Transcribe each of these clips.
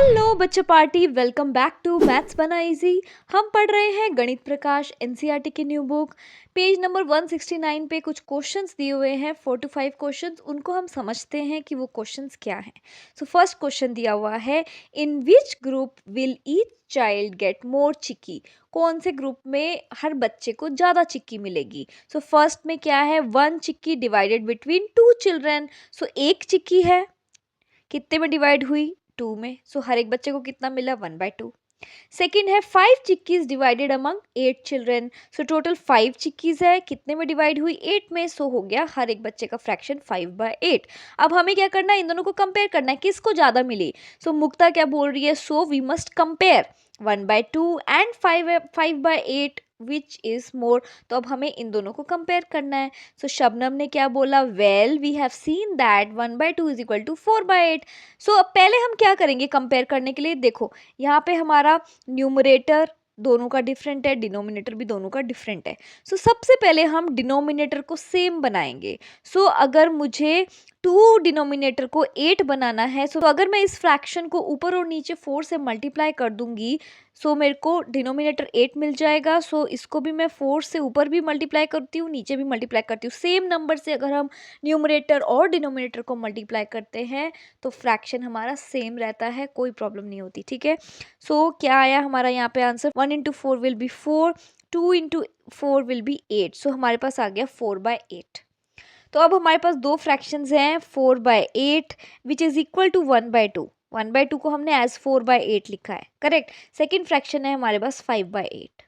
Hello बच्चा party, welcome back to maths बना easy. हम पढ़ रहे हैं गणित प्रकाश एनसीईआरटी की न्यू बुक। पेज नंबर 169 पे कुछ क्वेश्चंस दिए हुए हैं, 4 to 5 क्वेश्चंस। उनको हम समझते हैं कि वो क्वेश्चंस क्या हैं। सो फर्स्ट क्वेश्चन दिया हुआ है, in which group will each child get more chikki. कौन से ग्रुप में हर बच्चे को ज़्यादा चिक्की मिलेगी। सो फर्स्ट में क्या है, 1 चिक्की डिवाइडेड बिटवीन 2 चिल्ड्रन। सो एक चिक्की है, कितने में डिवाइड हुई, 2 में। सो हर एक बच्चे को कितना मिला, 1/2। सेकेंड है 5 chikkis divided among 8 children. So total 5 chikkis है, कितने में डिवाइड हुई, 8 में। सो हो गया हर एक बच्चे का फ्रैक्शन 5/8। अब हमें क्या करना है, इन दोनों को कंपेयर करना है, किसको ज्यादा मिली। सो मुक्ता क्या बोल रही है, so we must compare 1/2 and 5/8 which is more. तो अब हमें इन दोनों को कंपेयर करना है। सो शबनम ने क्या बोला, well we have seen that 1/2 is equal to 4/8। So अब पहले हम क्या करेंगे कंपेयर करने के लिए, देखो यहाँ पे हमारा न्यूमरेटर दोनों का डिफरेंट है, डिनोमिनेटर भी दोनों का डिफरेंट है। सो सबसे पहले हम डिनोमिनेटर को सेम बनाएंगे। सो अगर मुझे 2 डिनोमिनेटर को 8 बनाना है, सो अगर मैं इस फ्रैक्शन को ऊपर और नीचे 4 से मल्टीप्लाई कर दूंगी, सो मेरे को डिनोमिनेटर 8 मिल जाएगा। सो इसको भी मैं 4 से ऊपर भी मल्टीप्लाई करती हूँ, नीचे भी मल्टीप्लाई करती हूँ। सेम नंबर से अगर हम न्यूमरेटर और डिनोमिनेटर को मल्टीप्लाई करते हैं तो फ्रैक्शन हमारा सेम रहता है, कोई प्रॉब्लम नहीं होती। ठीक है, सो क्या आया हमारा यहाँ पे answer, 1 into 4 will be 4, 2 into 4 will be 8। सो हमारे पास आ गया 4/8। तो अब हमारे पास दो फ्रैक्शंस हैं, 4/8 विच इज इक्वल टू 1/2। 1/2 को हमने एज 4/8 लिखा है, करेक्ट। सेकेंड फ्रैक्शन है हमारे पास 5/8।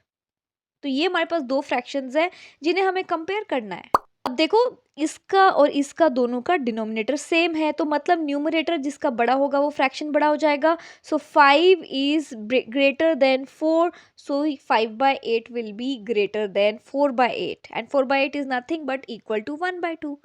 तो ये हमारे पास दो फ्रैक्शंस हैं जिन्हें हमें कंपेयर करना है। अब देखो, इसका और इसका दोनों का डिनोमिनेटर सेम है, तो मतलब न्यूमरेटर जिसका बड़ा होगा वो फ्रैक्शन बड़ा हो जाएगा। So 5 is greater than 4, so 5/8 will be greater than 4/8 and 4/8 is nothing but equal to 1/2।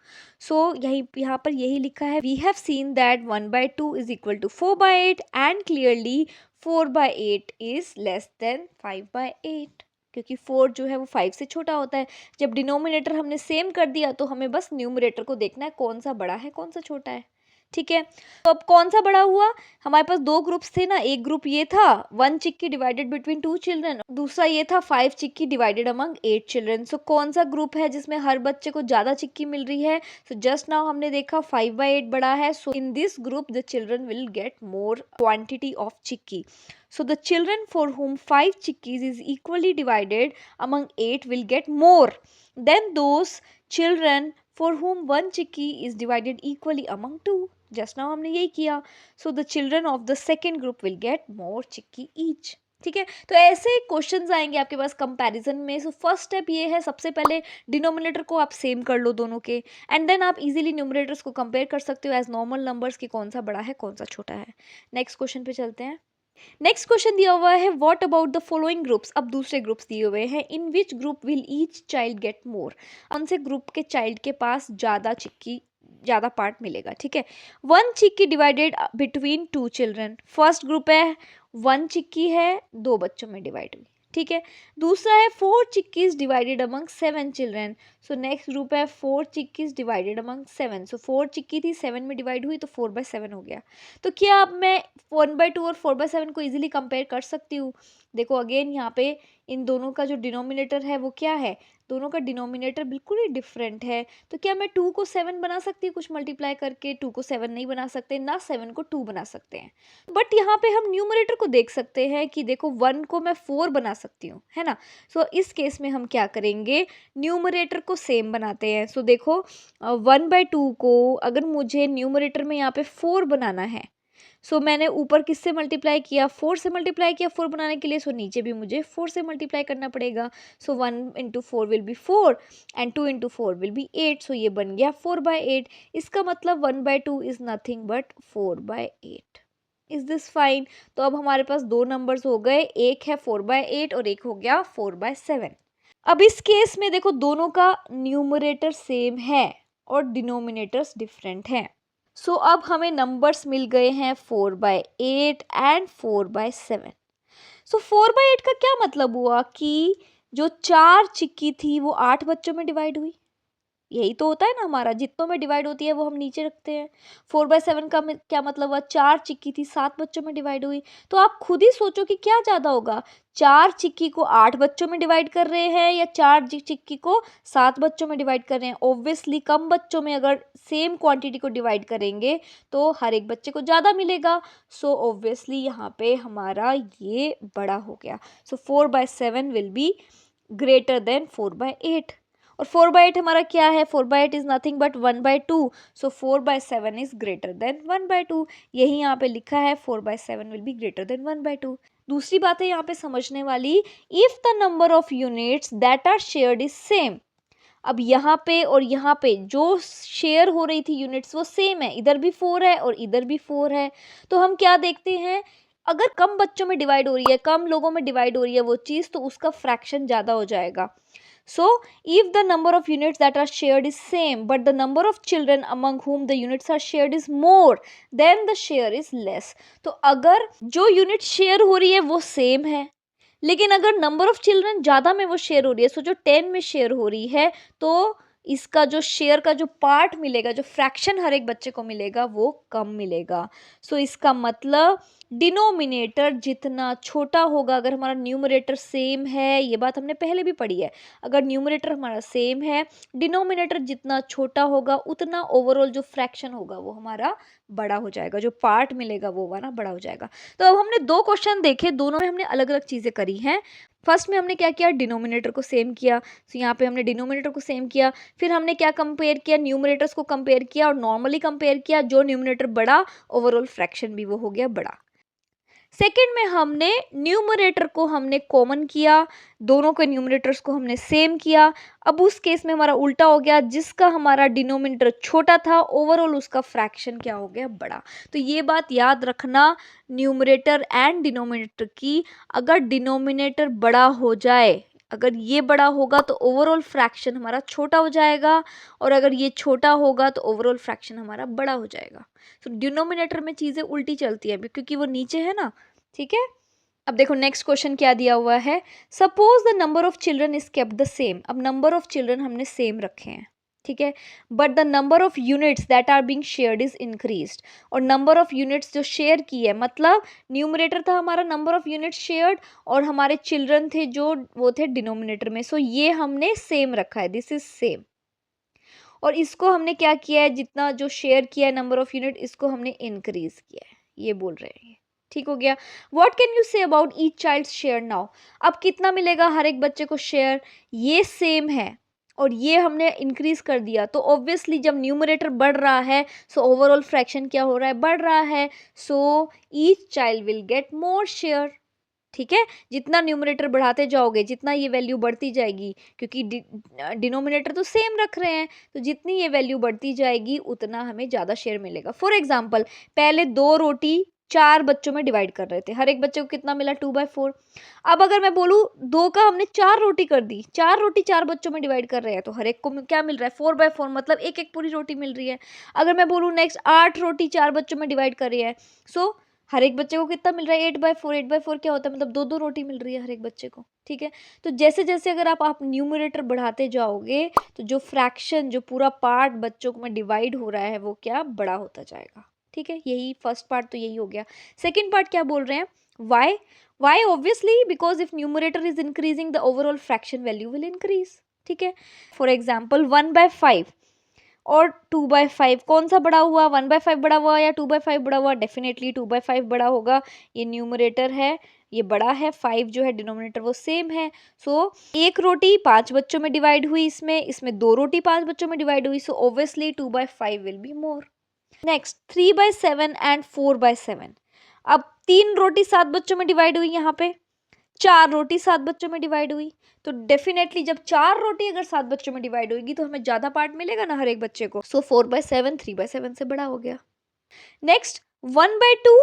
So यहाँ पर यही लिखा है, we have seen that 1/2 is equal to 4/8 and clearly 4/8 is less than 5/8, क्योंकि 4 जो है वो 5 से छोटा होता है। जब डिनोमिनेटर हमने सेम कर दिया तो हमें बस न्यूमरेटर को देखना है कौन सा बड़ा है कौन सा छोटा है। ठीक है, तो अब कौन सा बड़ा हुआ, हमारे पास दो ग्रुप्स थे ना, एक ग्रुप ये था 1 चिक्की डिवाइडेड बिटवीन 2 चिल्ड्रन, दूसरा ये था 5 चिक्की डिवाइडेड अमंग 8 चिल्ड्रन। सो कौन सा ग्रुप है जिसमें हर बच्चे को ज्यादा चिक्की मिल रही है। सो जस्ट नाउ हमने देखा 5/8 बड़ा है, so in this group the children will get more quantity of chikki. So the children for whom 5 chickies is equally divided among 8 will get more than those children for whom 1 chickie is divided equally among 2. Just now हमने यही किया। So the children of the second group will get more chickie each. ठीक है, तो ऐसे questions आएंगे आपके पास comparison में। सो फर्स्ट स्टेप ये है, सबसे पहले डिनोमिनेटर को आप सेम कर लो दोनों के, एंड देन आप इजीली न्यूमरेटर्स को कंपेयर कर सकते हो एज नॉर्मल नंबर्स की, कौन सा बड़ा है कौन सा छोटा है। नेक्स्ट क्वेश्चन पे चलते हैं। नेक्स्ट क्वेश्चन दिया हुआ है, what about the following groups. अब दूसरे ग्रुप्स दिए हुए हैं, in which group will each child get more. कौन से ग्रुप के चाइल्ड के पास ज्यादा चिक्की, ज्यादा पार्ट मिलेगा। ठीक है, 1 chikki divided between 2 children. First group है 1 चिक्की है, 2 बच्चों में डिवाइड हुई। ठीक है, दूसरा है 4 chikkis divided among 7 children. So next group है 4 चिक्कीज डिवाइडेड अमंग 7। सो 4 चिक्की थी, 7 में डिवाइड हुई तो 4/7 हो गया। तो क्या अब मैं 1/2 और 4/7 को इजीली कंपेयर कर सकती हूँ। देखो अगेन यहाँ पे इन दोनों का जो डिनोमिनेटर है वो क्या है, दोनों का डिनोमिनेटर बिल्कुल ही डिफरेंट है। तो क्या मैं 2 को 7 बना सकती हूँ कुछ मल्टीप्लाई करके, 2 को 7 नहीं बना सकते, ना 7 को 2 बना सकते हैं। बट यहाँ पे हम न्यूमरेटर को देख सकते हैं कि देखो 1 को मैं 4 बना सकती हूँ, है ना। सो इस केस में हम क्या करेंगे, न्यूमरेटर को सेम बनाते हैं। सो देखो 1/2 को अगर मुझे न्यूमरेटर में यहाँ पे 4 बनाना है, सो मैंने ऊपर किससे मल्टीप्लाई किया, 4 से मल्टीप्लाई किया 4 बनाने के लिए। सो नीचे भी मुझे 4 से मल्टीप्लाई करना पड़ेगा। सो 1 into 4 will be 4 and 2 into 4 will be 8। सो ये बन गया 4/8। इसका मतलब 1/2 is nothing but 4/8। Is this fine. तो अब हमारे पास दो नंबर्स हो गए, एक है 4/8 और एक हो गया 4/7। अब इस केस में देखो दोनों का न्यूमरेटर सेम है और डिनोमिनेटर्स डिफरेंट हैं। सो अब हमें नंबर्स मिल गए हैं 4/8 एंड 4/7। सो 4/8 का क्या मतलब हुआ कि जो 4 चिक्की थी वो 8 बच्चों में डिवाइड हुई, यही तो होता है ना हमारा, जितनों में डिवाइड होती है वो हम नीचे रखते हैं। 4/7 का क्या मतलब हुआ, 4 चिक्की थी 7 बच्चों में डिवाइड हुई। तो आप खुद ही सोचो कि क्या ज़्यादा होगा, 4 चिक्की को 8 बच्चों में डिवाइड कर रहे हैं या 4 चिक्की को 7 बच्चों में डिवाइड कर रहे हैं। ऑब्वियसली कम बच्चों में अगर सेम क्वांटिटी को डिवाइड करेंगे तो हर एक बच्चे को ज़्यादा मिलेगा। सो ऑब्वियसली यहाँ पे हमारा ये बड़ा हो गया। सो 4/7 विल बी ग्रेटर देन 4/8। और 4/8 हमारा क्या है, 4/8 is nothing but 1/2। So 4/7 is greater then 1/2। यही यहाँ पे लिखा है 4/7 विल बी ग्रेटर देन 1/2। दूसरी बात है यहाँ पे समझने वाली, if the number of units that are shared is same. अब यहाँ पे और यहाँ पे जो शेयर हो रही थी यूनिट्स वो सेम है, इधर भी 4 है और इधर भी 4 है। तो हम क्या देखते हैं, अगर कम बच्चों में डिवाइड हो रही है, कम लोगों में डिवाइड हो रही है वो चीज़, तो उसका फ्रैक्शन ज़्यादा हो जाएगा। So, if the number of units that are shared is same, but the number of children among whom the units are shared is more, then the share is less. तो अगर जो यूनिट शेयर हो रही है वो same है, लेकिन अगर नंबर ऑफ चिल्ड्रन ज़्यादा में वो शेयर हो रही है, सो जो 10 में शेयर हो रही है, तो इसका जो शेयर का जो पार्ट मिलेगा, जो फ्रैक्शन हर एक बच्चे को मिलेगा वो कम मिलेगा। सो इसका मतलब डिनोमिनेटर जितना छोटा होगा, अगर हमारा न्यूमरेटर सेम है, ये बात हमने पहले भी पढ़ी है, अगर न्यूमरेटर हमारा सेम है, डिनोमिनेटर जितना छोटा होगा उतना ओवरऑल जो फ्रैक्शन होगा वो हमारा बड़ा हो जाएगा, जो पार्ट मिलेगा वो हमारा बड़ा हो जाएगा। तो अब हमने 2 क्वेश्चन देखे, दोनों में हमने अलग अलग चीज़ें करी हैं। फर्स्ट में हमने क्या किया, डिनोमिनेटर को सेम किया। तो यहाँ पे हमने डिनोमिनेटर को सेम किया, फिर हमने क्या कंपेयर किया, न्यूमरेटर्स को कंपेयर किया और नॉर्मली कंपेयर किया। जो न्यूमरेटर बड़ा, ओवरऑल फ्रैक्शन भी वो हो गया बड़ा। सेकेंड में हमने न्यूमरेटर को हमने कॉमन किया, दोनों के न्यूमरेटर्स को हमने सेम किया। अब उस केस में हमारा उल्टा हो गया, जिसका हमारा डिनोमिनेटर छोटा था ओवरऑल उसका फ्रैक्शन क्या हो गया, बड़ा। तो ये बात याद रखना न्यूमरेटर एंड डिनोमिनेटर की, अगर डिनोमिनेटर बड़ा हो जाए, अगर ये बड़ा होगा तो ओवरऑल फ्रैक्शन हमारा छोटा हो जाएगा, और अगर ये छोटा होगा तो ओवरऑल फ्रैक्शन हमारा बड़ा हो जाएगा। तो डिनोमिनेटर में चीज़ें उल्टी चलती है क्योंकि वो नीचे है ना, ठीक है। अब देखो नेक्स्ट क्वेश्चन क्या दिया हुआ है, suppose the number of children is kept the same. अब नंबर ऑफ चिल्ड्रन हमने सेम रखे हैं, ठीक है, but the number of units that are being shared is increased. और नंबर ऑफ यूनिट्स जो शेयर की है, मतलब न्यूमरेटर था हमारा नंबर ऑफ यूनिट्स शेयर्ड और हमारे चिल्ड्रन थे जो वो थे डिनोमिनेटर में। सो ये हमने सेम रखा है, दिस इज सेम। और इसको हमने क्या किया है, जितना जो शेयर किया है नंबर ऑफ यूनिट, इसको हमने इंक्रीज किया है, ये बोल रहे हैं। ठीक हो गया। What can you say about each child share now. अब कितना मिलेगा हर एक बच्चे को शेयर, ये सेम है और ये हमने इंक्रीज कर दिया। तो ऑब्वियसली जब न्यूमरेटर बढ़ रहा है, सो ओवरऑल फ्रैक्शन क्या हो रहा है, बढ़ रहा है। So each child will get more share. ठीक है, जितना न्यूमरेटर बढ़ाते जाओगे जितना ये वैल्यू बढ़ती जाएगी, क्योंकि डिनोमिनेटर तो सेम रख रहे हैं, तो जितनी ये वैल्यू बढ़ती जाएगी उतना हमें ज़्यादा शेयर मिलेगा। फॉर एग्जाम्पल, पहले 2 रोटी 4 बच्चों में डिवाइड कर रहे थे, हर एक बच्चे को कितना मिला, 2/4। अब अगर मैं बोलूँ 2 का हमने 4 रोटी कर दी, 4 रोटी 4 बच्चों में डिवाइड कर रहे हैं, तो हर एक को क्या मिल रहा है, 4/4, मतलब एक एक पूरी रोटी मिल रही है। अगर मैं बोलूँ नेक्स्ट 8 रोटी 4 बच्चों में डिवाइड कर रही है, सो हर एक बच्चे को कितना मिल रहा है, 8/4। 8/4 क्या होता है, मतलब 2-2 रोटी मिल रही है हर एक बच्चे को। ठीक है, तो जैसे जैसे अगर आप न्यूमरेटर बढ़ाते जाओगे तो जो फ्रैक्शन, जो पूरा पार्ट बच्चों में डिवाइड हो रहा है वो क्या बड़ा होता जाएगा। ठीक है, यही फर्स्ट पार्ट तो यही हो गया। सेकेंड पार्ट क्या बोल रहे हैं, why obviously because if numerator is increasing the overall fraction value will increase. ठीक है, फॉर एग्जाम्पल 1/5 और 2/5 कौन सा बड़ा हुआ, 1/5 बड़ा हुआ या 2/5 बड़ा हुआ, डेफिनेटली 2/5 बड़ा होगा। ये न्यूमरेटर है, ये बड़ा है, 5 जो है डिनोमिनेटर वो सेम है। सो एक रोटी 5 बच्चों में डिवाइड हुई, इसमें 2 रोटी 5 बच्चों में डिवाइड हुई, so obviously 2/5 will be more. Next 3/7 and 4/7। अब 3 रोटी 7 बच्चों में डिवाइड हुई, यहाँ पे 4 रोटी 7 बच्चों में डिवाइड हुई, तो डेफिनेटली जब 4 रोटी अगर 7 बच्चों में डिवाइड होगी तो हमें ज़्यादा पार्ट मिलेगा ना हर एक बच्चे को। सो 4/7 3/7 से बड़ा हो गया। Next 1/2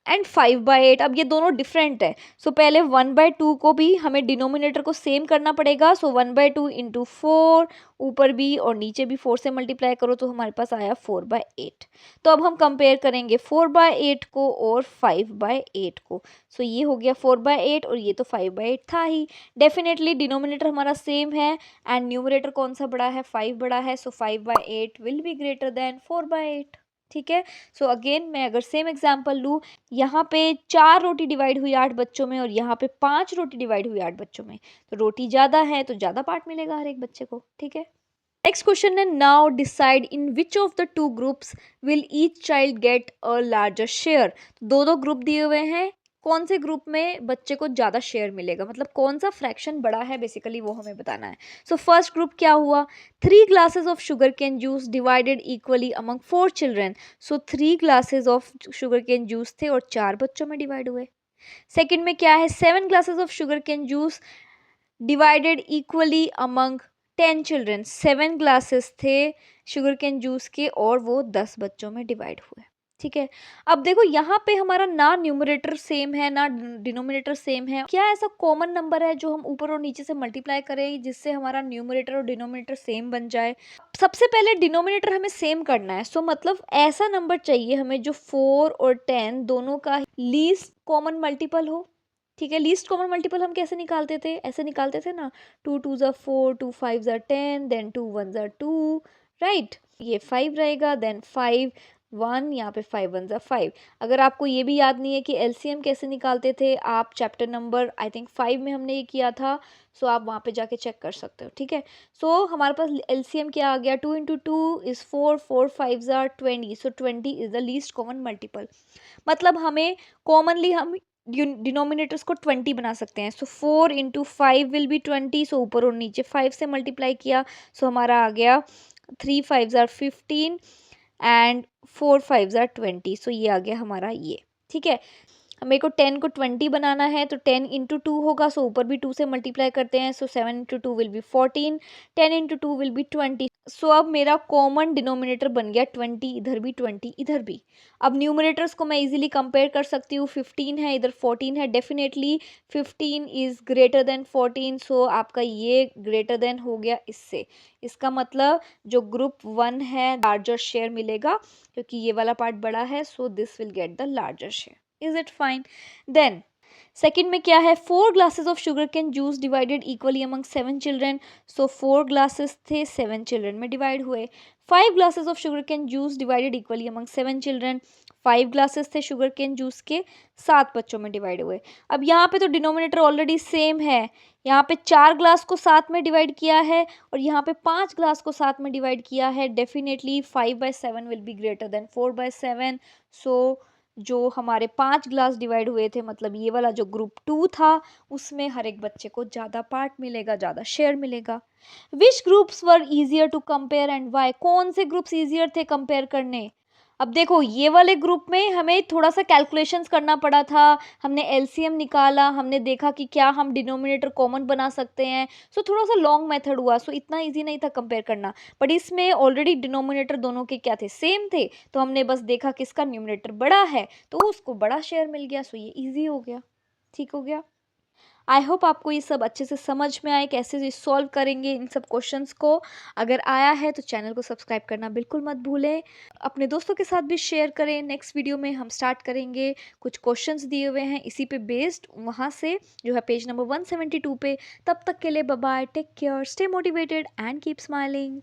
and 5/8। अब ये दोनों डिफरेंट है, सो पहले 1/2 को भी हमें डिनोमिनेटर को सेम करना पड़ेगा। सो 1/2 इंटू 4, ऊपर भी और नीचे भी 4 से मल्टीप्लाई करो तो हमारे पास आया 4/8। तो अब हम कंपेयर करेंगे 4/8 को और 5/8 को। सो ये हो गया 4/8 और ये तो 5/8 था ही। डेफिनेटली डिनोमिनेटर हमारा सेम है एंड न्यूमरेटर कौन सा बड़ा है, 5 बड़ा है। सो 5/8 विल बी ग्रेटर देन 4/8। ठीक है। सो अगेन मैं अगर सेम एग्जांपल लूँ, यहाँ पे 4 रोटी डिवाइड हुई 8 बच्चों में और यहाँ पे 5 रोटी डिवाइड हुई 8 बच्चों में, तो रोटी ज़्यादा है तो ज़्यादा पार्ट मिलेगा हर एक बच्चे को। ठीक है। नेक्स्ट क्वेश्चन है, now decide in which of the two groups will each child get a larger share. दो दो ग्रुप दिए हुए हैं, कौन से ग्रुप में बच्चे को ज़्यादा शेयर मिलेगा, मतलब कौन सा फ्रैक्शन बड़ा है, बेसिकली वो हमें बताना है। सो फर्स्ट ग्रुप क्या हुआ, 3 glasses of sugar cane juice divided equally among 4 children. So 3 glasses of sugar cane juice थे और 4 बच्चों में डिवाइड हुए। सेकेंड में क्या है, 7 glasses of sugar cane juice divided equally among 10 children. 7 glasses थे शुगर कैन जूस के और वो 10 बच्चों में डिवाइड हुए। ठीक है। अब देखो यहाँ पे हमारा ना न्यूमरेटर सेम है ना डिनोमिनेटर सेम है। क्या ऐसा कॉमन नंबर है जो हम ऊपर और नीचे से मल्टीप्लाई करें जिससे हमारा न्यूमरेटर और डिनोमिनेटर सेम बन जाए। सबसे पहले डिनोमिनेटर हमें सेम करना है। सो मतलब ऐसा नंबर चाहिए हमें जो 4 और 10 दोनों का लीस्ट कॉमन मल्टीपल हो। ठीक है। लीस्ट कॉमन मल्टीपल हम कैसे निकालते थे, ऐसे निकालते थे ना, 2 2 ज़ा 4, 2 5 ज़ा 10, देन 2 1 ज़ा 2, राइट। ये 5 रहेगा, देन 5 1, यहाँ पे 5 1 ज़ा 5। अगर आपको ये भी याद नहीं है कि एलसीएम कैसे निकालते थे, आप चैप्टर नंबर आई थिंक 5 में हमने ये किया था, सो आप वहाँ पे जाके चेक कर सकते हो। ठीक है। सो हमारे पास एलसीएम क्या आ गया, 2 इंटू 2 इज़ 4, 4 5 ज़ा 20। सो 20 is the least common multiple. मतलब हमें कॉमनली हम डिनोमिनेटर्स को 20 बना सकते हैं। सो 4 इंटू 5 विल बी 20। सो ऊपर और नीचे 5 से मल्टीप्लाई किया, सो हमारा आ गया 3 5 ज़ार 15 एंड 4 5 ज़ार 20। सो ये आ गया हमारा ये। ठीक है। मेरे को 10 को 20 बनाना है तो 10 इंटू 2 होगा, सो ऊपर भी 2 से मल्टीप्लाई करते हैं। सो 7 into 2 will be 14, 10 into 2 will be 20। सो अब मेरा कॉमन डिनोमिनेटर बन गया 20, इधर भी 20 इधर भी। अब न्यूमरेटर्स को मैं इजीली कंपेयर कर सकती हूँ, 15 है इधर 14 है, डेफिनेटली 15 इज़ ग्रेटर देन 14। सो आपका ये ग्रेटर देन हो गया इससे। इसका मतलब जो ग्रुप 1 है लार्जर शेयर मिलेगा क्योंकि ये वाला पार्ट बड़ा है। So this will get the larger share. Is it fine? Then second में क्या है, 4 glasses of sugar cane juice divided equally among 7 children. So 4 glasses थे 7 चिल्ड्रेन में डिवाइड हुए। 5 glasses of sugar cane juice divided equally among 7 children. 5 glasses थे sugar cane juice के, 7 बच्चों में डिवाइड हुए। अब यहाँ पे तो डिनोमिनेटर ऑलरेडी सेम है, यहाँ पे 4 ग्लास को 7 में डिवाइड किया है और यहाँ पे 5 ग्लास को 7 में डिवाइड किया है। Definitely 5/7 will be greater then 4/7। सो जो हमारे 5 ग्लास डिवाइड हुए थे, मतलब ये वाला जो ग्रुप 2 था, उसमें हर एक बच्चे को ज़्यादा पार्ट मिलेगा, ज़्यादा शेयर मिलेगा। Which groups were easier to compare and why, कौन से ग्रुप्स ईजियर थे कंपेयर करने। अब देखो ये वाले ग्रुप में हमें थोड़ा सा कैलकुलेशंस करना पड़ा था, हमने एलसीएम निकाला, हमने देखा कि क्या हम डिनोमिनेटर कॉमन बना सकते हैं। सो थोड़ा सा लॉन्ग मेथड हुआ, सो इतना इजी नहीं था कंपेयर करना। बट इसमें ऑलरेडी डिनोमिनेटर दोनों के क्या थे, सेम थे, तो हमने बस देखा किसका न्यूमरेटर बड़ा है तो उसको बड़ा शेयर मिल गया। सो ये ईजी हो गया, ठीक हो गया। आई होप आपको ये सब अच्छे से समझ में आए, कैसे ये सॉल्व करेंगे इन सब क्वेश्चंस को। अगर आया है तो चैनल को सब्सक्राइब करना बिल्कुल मत भूलें, अपने दोस्तों के साथ भी शेयर करें। नेक्स्ट वीडियो में हम स्टार्ट करेंगे, कुछ क्वेश्चंस दिए हुए हैं इसी पे बेस्ड, वहाँ से जो है पेज नंबर 172 पे। तब तक के लिए bye bye, take care, stay motivated and keep smiling.